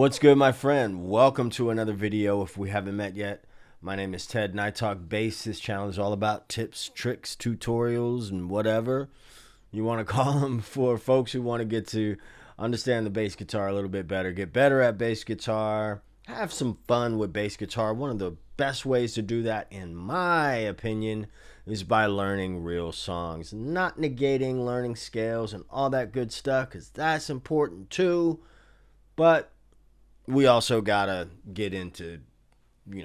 What's good, my friend? Welcome to another video. If we haven't met yet, my name is Ted and I talk bass. This channel is all about tips, tricks, tutorials, and whatever you want to call them for folks who want to get to understand the bass guitar a little bit better, get better at bass guitar, have some fun with bass guitar. One of the best ways to do that, in my opinion, is by learning real songs, not negating learning scales and all that good stuff, because that's important too. But we also gotta get into,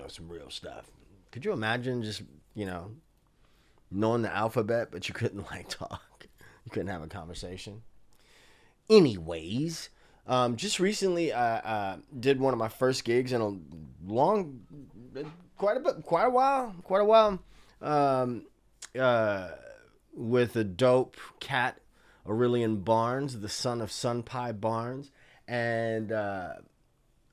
some real stuff. Could you imagine just, knowing the alphabet, but you couldn't talk? You couldn't have a conversation. Anyways, just recently, I did one of my first gigs in quite a while. With a dope cat, Aurelian Barnes, the son of Sunpie Barnes, and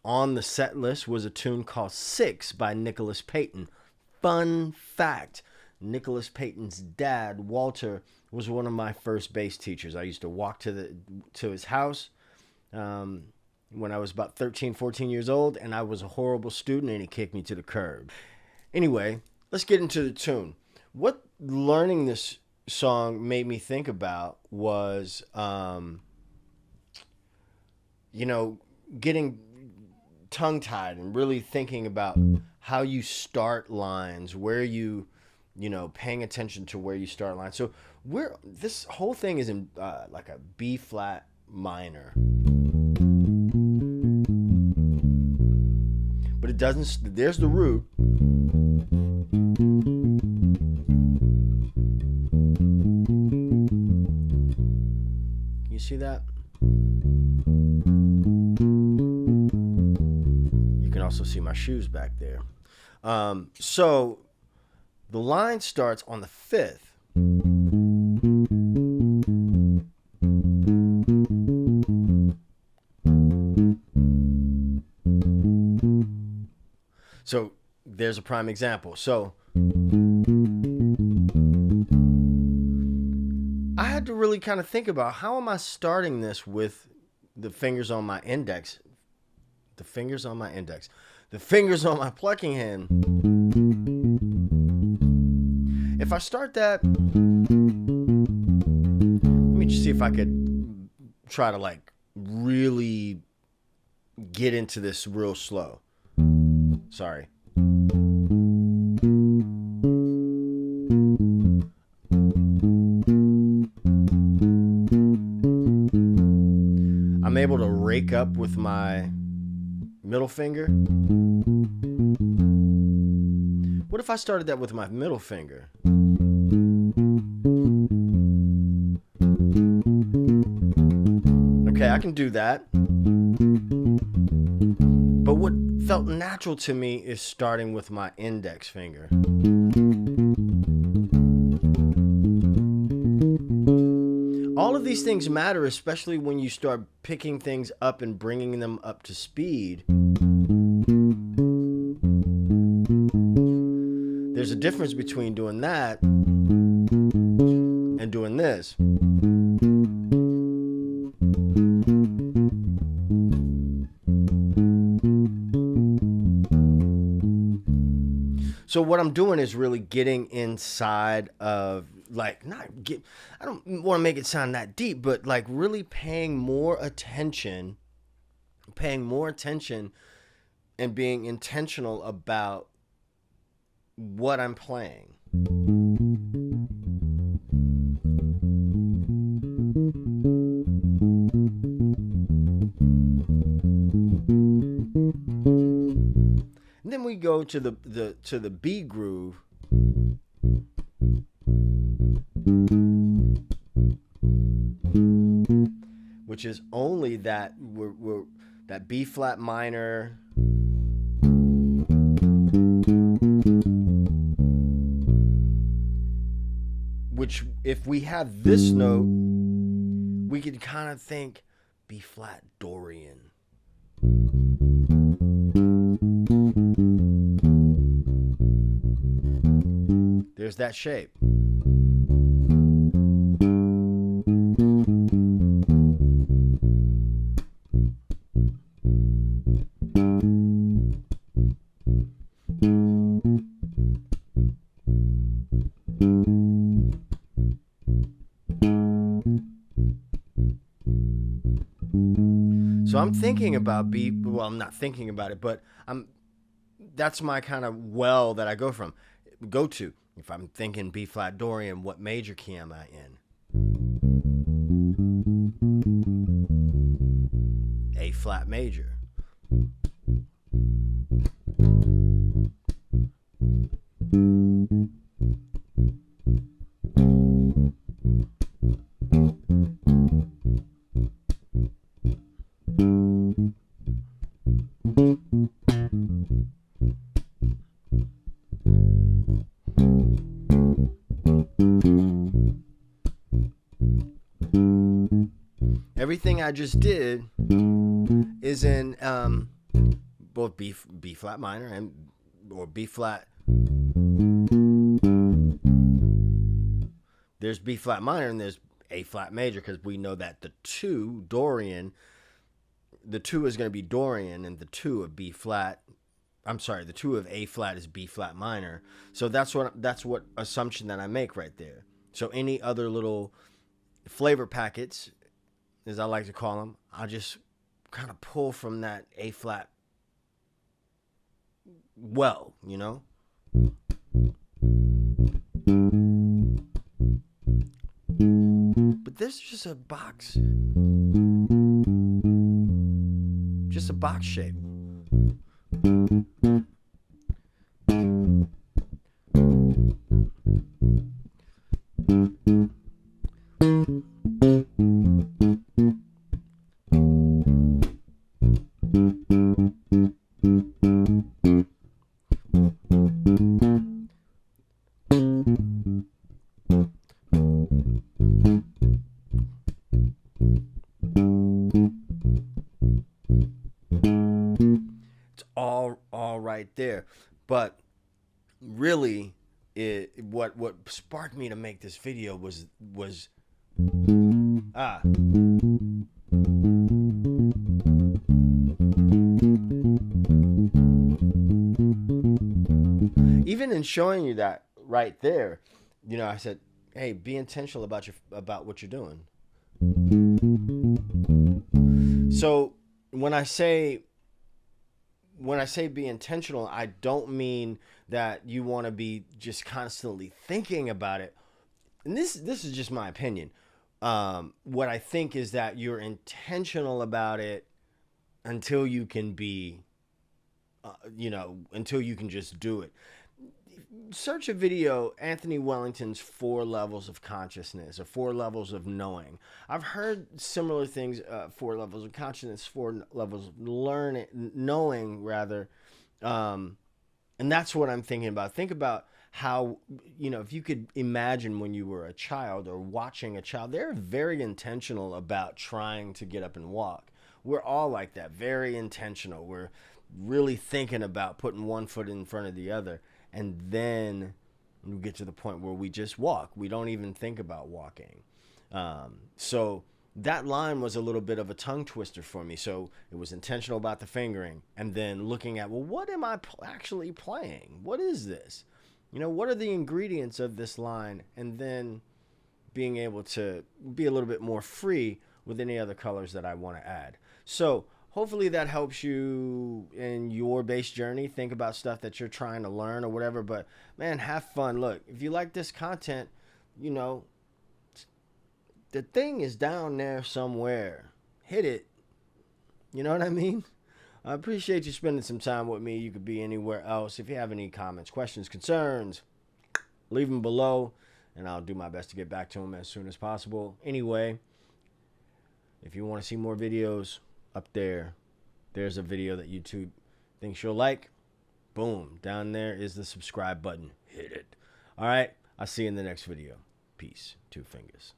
on the set list was a tune called 6 by Nicholas Payton. Fun fact, Nicholas Payton's dad, Walter, was one of my first bass teachers. I used to walk to his house when I was about 13, 14 years old, and I was a horrible student, and he kicked me to the curb. Anyway, let's get into the tune. What learning this song made me think about was, getting tongue-tied and really thinking about how you start lines, where paying attention to where you start lines. So this whole thing is in like a B flat minor, but it doesn't. There's the root. Can you see that? Also see my shoes back there. So the line starts on the 5th. So there's a prime example. So I had to really kind of think about, how am I starting this with the fingers on my index? The fingers on my index, the fingers on my plucking hand. If I start that, let me just see if I could try to really get into this real slow. Sorry. I'm able to rake up with my middle finger. What if I started that with my middle finger? Okay, I can do that. But what felt natural to me is starting with my index finger. All of these things matter, especially when you start picking things up and bringing them up to speed. There's a difference between doing that and doing this. So what I'm doing is really getting inside of, I don't want to make it sound that deep, but really paying more attention and being intentional about what I'm playing. And then we go to the B groove. Which is only that that B flat minor, which if we have this note, we could kind of think B flat Dorian. There's that shape. So I'm thinking about B. Well, I'm not thinking about it, but that's my kind of well that I go to. If I'm thinking B flat Dorian, what major key am I in? A flat major. Everything I just did is in both B flat minor or B flat. There's B flat minor and there's A flat major, because we know that the 2 Dorian, the 2 is going to be Dorian, and the 2 of B flat. I'm sorry, the 2 of A flat is B flat minor. So that's what assumption that I make right there. So any other little flavor packets, as I like to call them, I'll just kind of pull from that A flat well, you know? But this is just a box. Just a box shape. All right there. But really, what sparked me to make this video was even in showing you that right there, you know, I said, hey, be intentional about what you're doing. So when I say be intentional, I don't mean that you want to be just constantly thinking about it. And this is just my opinion. What I think is that you're intentional about it until you can be, until you can just do it. Search a video, Anthony Wellington's 4 levels of consciousness, or 4 levels of knowing. I've heard similar things, 4 levels of consciousness, 4 levels of knowing rather. And that's what I'm thinking about. Think about how, if you could imagine when you were a child or watching a child, they're very intentional about trying to get up and walk. We're all like that, very intentional. We're really thinking about putting one foot in front of the other. And then we get to the point where we just walk. We don't even think about walking. So that line was a little bit of a tongue twister for me. So it was intentional about the fingering, and then looking at, well, what am I actually playing? What is this? What are the ingredients of this line? And then being able to be a little bit more free with any other colors that I want to add. So hopefully that helps you in your bass journey. Think about stuff that you're trying to learn or whatever. But, man, have fun. Look, if you like this content, the thing is down there somewhere. Hit it. You know what I mean? I appreciate you spending some time with me. You could be anywhere else. If you have any comments, questions, concerns, leave them below, and I'll do my best to get back to them as soon as possible. Anyway, if you want to see more videos, up there's a video that YouTube thinks you'll like. Boom, down there is the subscribe button. Hit it. All right, I'll see you in the next video. Peace. 2 fingers.